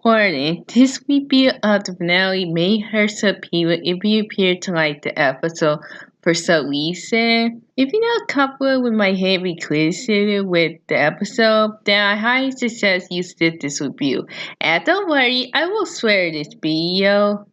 Warning, this review of the finale may hurt some people if you appear to like the episode for some reason. If you're not comfortable with my heavy criticism with the episode, then I highly suggest you skip this review. And don't worry, I will swear this video.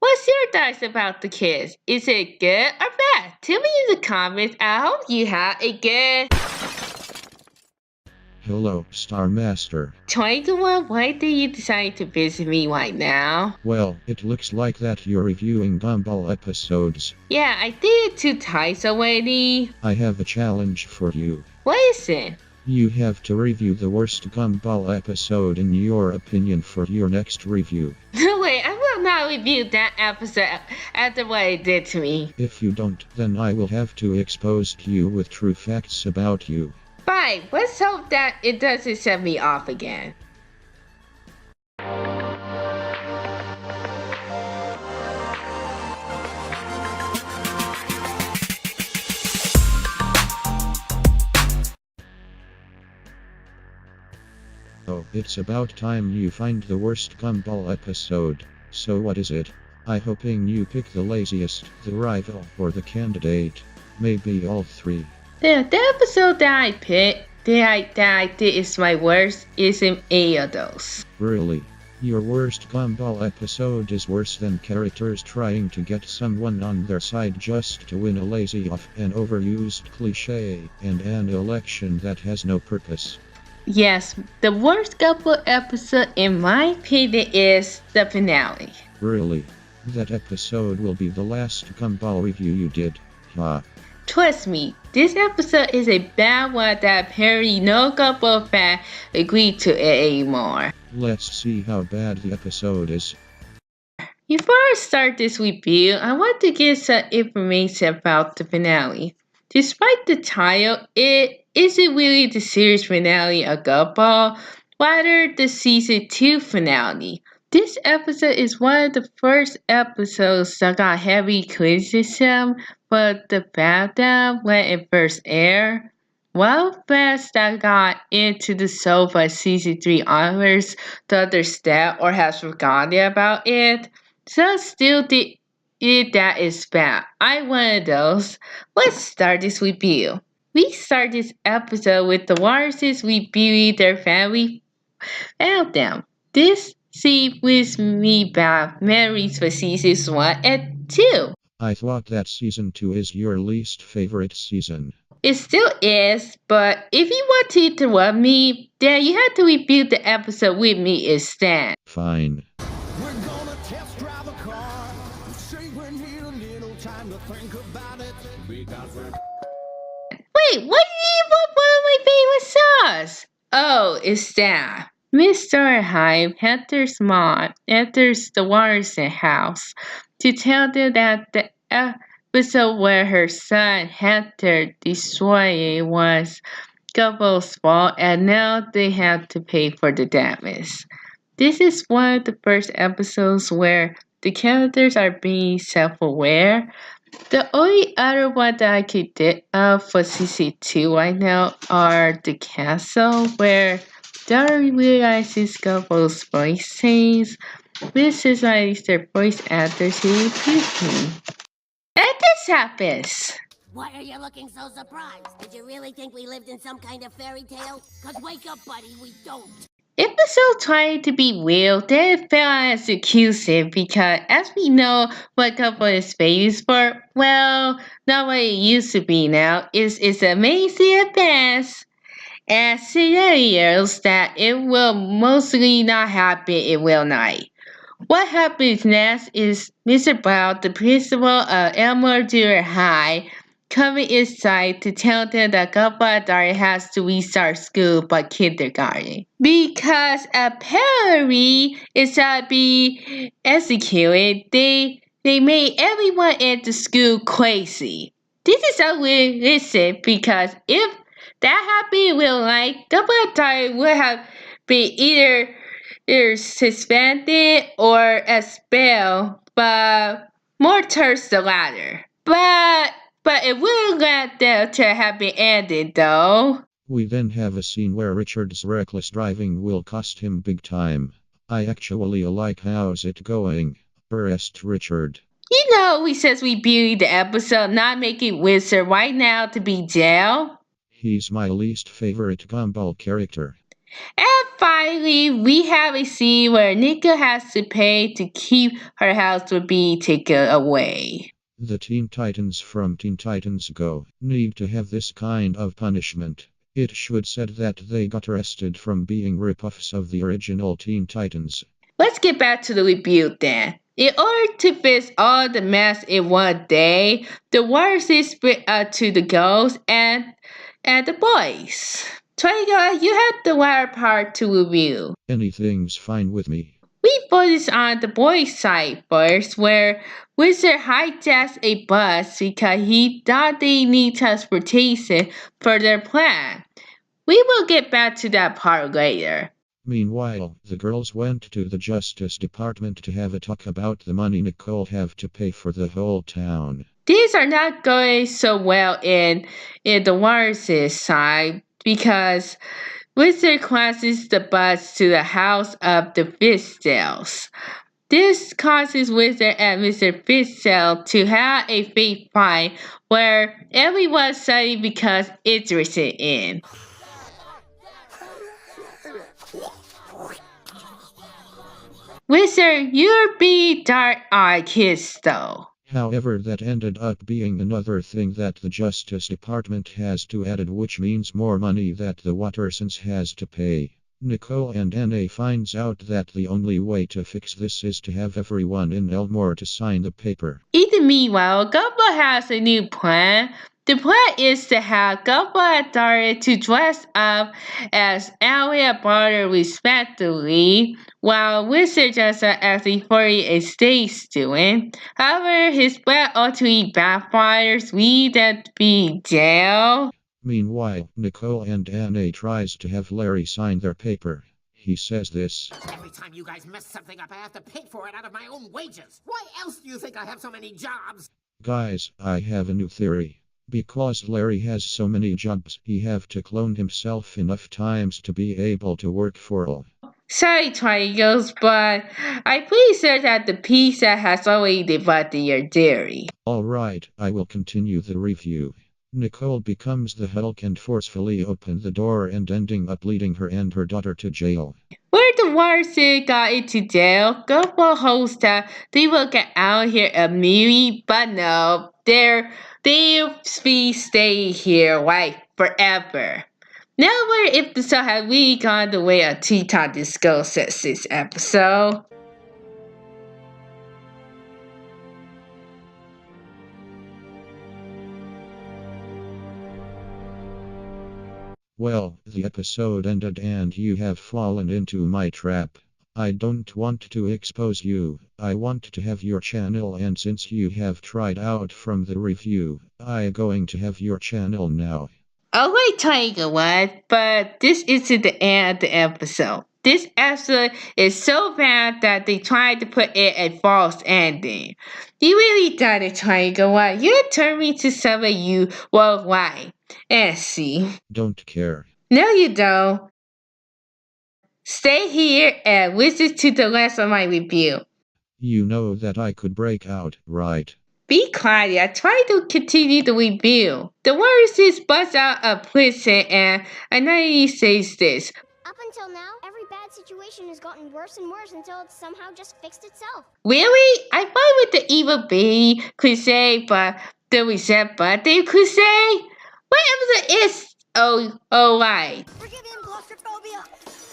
What's your thoughts about the kids? Is it good or bad? Tell me in the comments. I hope you have a good... Hello, Star Master. 21, why did you decide to visit me right now? Well, it looks like that you're reviewing Gumball episodes. Yeah, I did it 2 times already. I have a challenge for you. What is it? You have to review the worst Gumball episode in your opinion for your next review. No way, I will not review that episode after what it did to me. If you don't, then I will have to expose you with true facts about you. Fine, let's hope that it doesn't set me off again. Oh, it's about time you find the worst Gumball episode. So what is it? I'm hoping you pick the laziest, the rival, or the candidate. Maybe all three. The episode that I picked, that I did is my worst, isn't any of those. Really? Your worst Gumball episode is worse than characters trying to get someone on their side just to win a lazy off, an overused cliche, and an election that has no purpose. Yes, the worst Gumball episode in my opinion is the finale. Really? That episode will be the last Gumball review you did, huh? Trust me, this episode is a bad one that apparently no Gumball fan agreed to it anymore. Let's see how bad the episode is. Before I start this review, I want to give some information about the finale. Despite the title, it isn't really the series finale of Gumball, rather the season 2 finale. This episode is one of the first episodes that got heavy criticism for the fandom when it first aired. While fans that got into the show from season 3 onwards to understand or has forgotten about it, some still did it that is bad. I'm one of those. Let's start this review. We start this episode with the Laziest reviewing their family found them. This scene brings me back memories for seasons 1 and 2. I thought that season 2 is your least favorite season. It still is, but if you want to interrupt me, then you have to review the episode with me instead. Fine. We're gonna test drive a car. Say we need a little time to think about it. Because we're... Wait, what do you want one of my favorite songs? Oh, it's that. Mr. Hyde, Hector's mom, enters the Watterson house to tell them that the episode where her son Hector destroyed was Gumball's fault and now they have to pay for the damage. This is one of the first episodes where the characters are being self-aware. The only other one that I could think of for season 2 right now are the castle where Daryl realizes Gumball's voice change. This is why their voice actors who repeat me. And this happens. Why are you looking so surprised? Did you really think we lived in some kind of fairy tale? 'Cause wake up, buddy, we don't. Episode trying to be real, then it fell as accusing because as we know what Gumball is famous for, well, not what it used to be now, is its amazing advance and scenarios that it will mostly not happen in real life. What happens next is Mr. Brown, the principal of Elmore Junior High, coming inside to tell them that Gumball Dark has to restart school by kindergarten. Because apparently it's to be executed, they made everyone at the school crazy. This is unrealistic because if that happened in real life, Gumball Dark would have been either suspended or expelled, but more towards the latter. But it wouldn't let them to have been ended though. We then have a scene where Richard's reckless driving will cost him big time. I actually like how's it going. Arrest Richard. He says we beauty the episode, not making Wizard right now to be jail. He's my least favorite Gumball character. And finally, we have a scene where Nika has to pay to keep her house from being taken away. The Teen Titans from Teen Titans Go need to have this kind of punishment. It should said that they got arrested from being rip-offs of the original Teen Titans. Let's get back to the review then. In order to fix all the mess in one day, the worst is split up to the girls and the boys. Twiga, you have the latter part to review. Anything's fine with me. We focus on the boys' side first, where Wizard hijacks a bus because he thought they need transportation for their plan. We will get back to that part later. Meanwhile, the girls went to the Justice Department to have a talk about the money Nicole have to pay for the whole town. Things are not going so well in the Warren's side because Wizard crosses the bus to the house of the Fitzgeralds. This causes Wizard and Mr. Fitzgerald to have a fake fight where everyone suddenly becomes interested in. Wizard, you're being dark-eyed kids though. However, that ended up being another thing that the Justice Department has to add, which means more money that the Wattersons has to pay. Nicole and Anna finds out that the only way to fix this is to have everyone in Elmore to sign the paper. In the meanwhile, Gumball has a new plan. The plan is to have Gumball and Daria to dress up as Allie and Barter respectively, while Wizard dresses up as a 48 stage student. However, his plan ultimately backfires, leading them to be in jail. Meanwhile, Nicole and Anna tries to have Larry sign their paper. He says this. Every time you guys mess something up, I have to pay for it out of my own wages. Why else do you think I have so many jobs? Guys, I have a new theory. Because Larry has so many jobs, he have to clone himself enough times to be able to work for all. Sorry, Triangles, but I'm pretty sure that the pizza has already debunked your theory. Alright, I will continue the review. Nicole becomes the Hulk and forcefully opens the door and ending up leading her and her daughter to jail. Where the Warren got into jail, Gumball hopes that they will get out here immediately, but no, they'll be staying here like forever. Now wonder if the show has really gone the way of T-Top discusses this episode. Well, the episode ended and you have fallen into my trap. I don't want to expose you. I want to have your channel, and since you have tried out from the review, I'm going to have your channel now. Alright, Tiger One, but this isn't the end of the episode. This episode is so bad that they tried to put it a false ending. You really done it, Tiger One. You turned me to someone you worldwide. And see. Don't care. No, you don't. Stay here and listen to the rest of my review. You know that I could break out, right? Be quiet. I try to continue the review. The worst is bust out of prison and Anani says this. Up until now, every bad situation has gotten worse and worse until it somehow just fixed itself. Really? I fight with the evil baby crusade, but the reset button crusade? What episode is right. Forgive him, claustrophobia.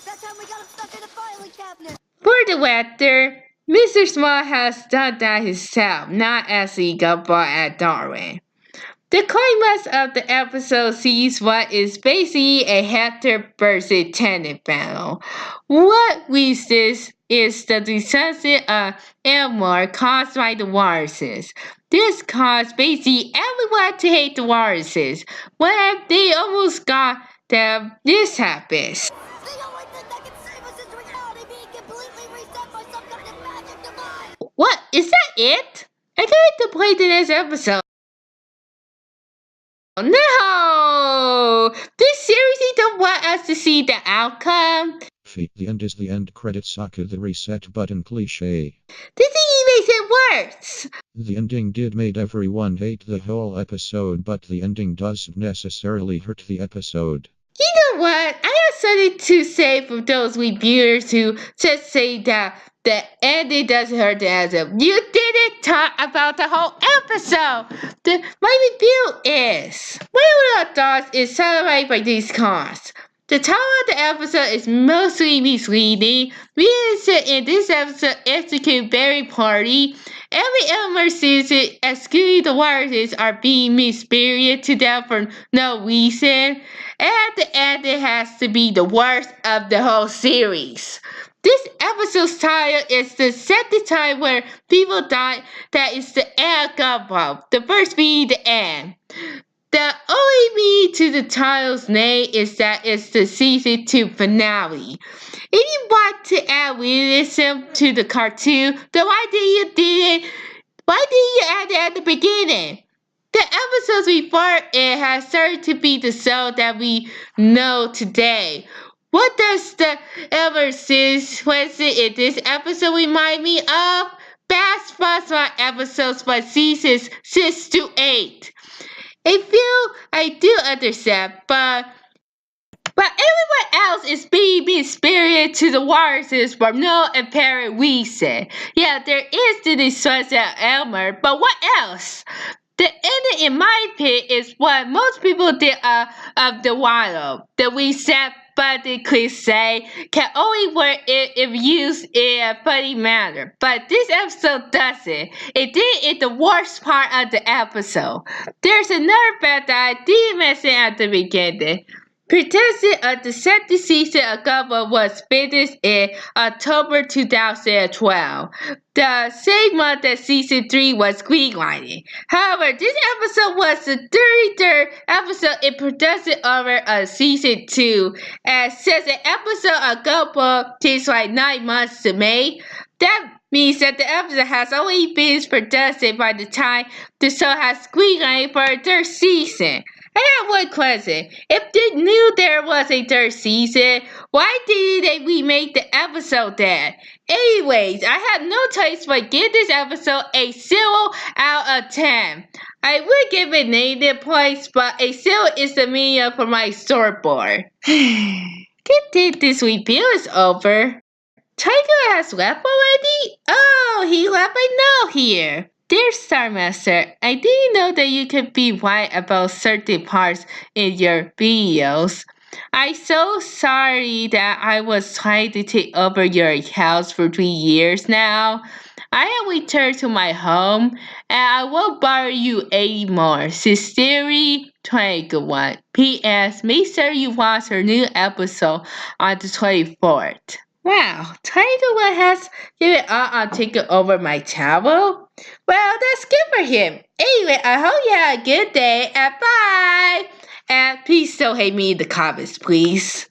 That time we got him stuck in a filing cabinet. For the weather, Mr. Small has done that himself, not as he Gumball at Darwin. The climax of the episode sees what is basically a Hector versus Tenant battle. What reasons is the destruction of Elmore caused by the Warriors. This caused basically everyone to hate the Warriors. When they almost got them, this happens. The only thing that can save us is reality being completely reset by some kind of magic device. What? Is that it? I can't wait to play the next episode. No! Oh, this series don't want us to see the outcome. The end is the end credits. Saka the reset button cliche. This even makes it worse. The ending did made everyone hate the whole episode, but the ending doesn't necessarily hurt the episode. You know what? I have something to say for those reviewers who just say that the ending doesn't hurt the episode. You didn't talk about the whole episode. My review is my overall thoughts is summarized by these cons. The title of the episode is mostly misleading. Viewers in this episode execute very party. Every Elmer season, excluding the viruses, are being mean-spirited to them for no reason. At the end, it has to be the worst of the whole series. This episode's title is the second time where people die. That is the end of Gumball. The first being the end. The only meaning to the title's name is that it's the season 2 finale. If you want to add realism to the cartoon, then why didn't you add it at the beginning? The episodes before it has started to be the soul that we know today. What does the ever since Wednesday in this episode remind me of? Past Fosma episodes for seasons 6 to 8. I do understand, but everyone else is being mean-spirited to the viruses for no apparent reason. Yeah, there is the distrust of Elmer, but what else? The ending, in my opinion, is what most people did of the wild. The reset button cliche can only work if used in a funny manner. But this episode doesn't. It did in the worst part of the episode. There's another fact that I didn't mention at the beginning. Production of the second season of Gumball was finished in October 2012, the same month that season 3 was greenlighted. However, this episode was the 33rd episode in production over season 2, and since an episode of Gumball takes like 9 months to make, that means that the episode has only finished production by the time the show has greenlighted for a third season. I have one question. If they knew there was a third season, why didn't they remake the episode then? Anyways, I have no choice but give this episode a 0 out of 10. I would give it negative points, but a 0 is the medium for my storyboard. Good thing this review is over. Tiger has left already? Oh, he left a note here. Dear Star Master, I didn't know that you could be right about certain parts in your videos. I'm so sorry that I was trying to take over your house for 3 years now. I have returned to my home and I won't bother you anymore. Sincerely, 21. P.S. Make sure you watch her new episode on the 24th. Wow, Tiger has given up on taking over my channel? Well, that's good for him. Anyway, I hope you had a good day and bye. And please don't hate me in the comments, please.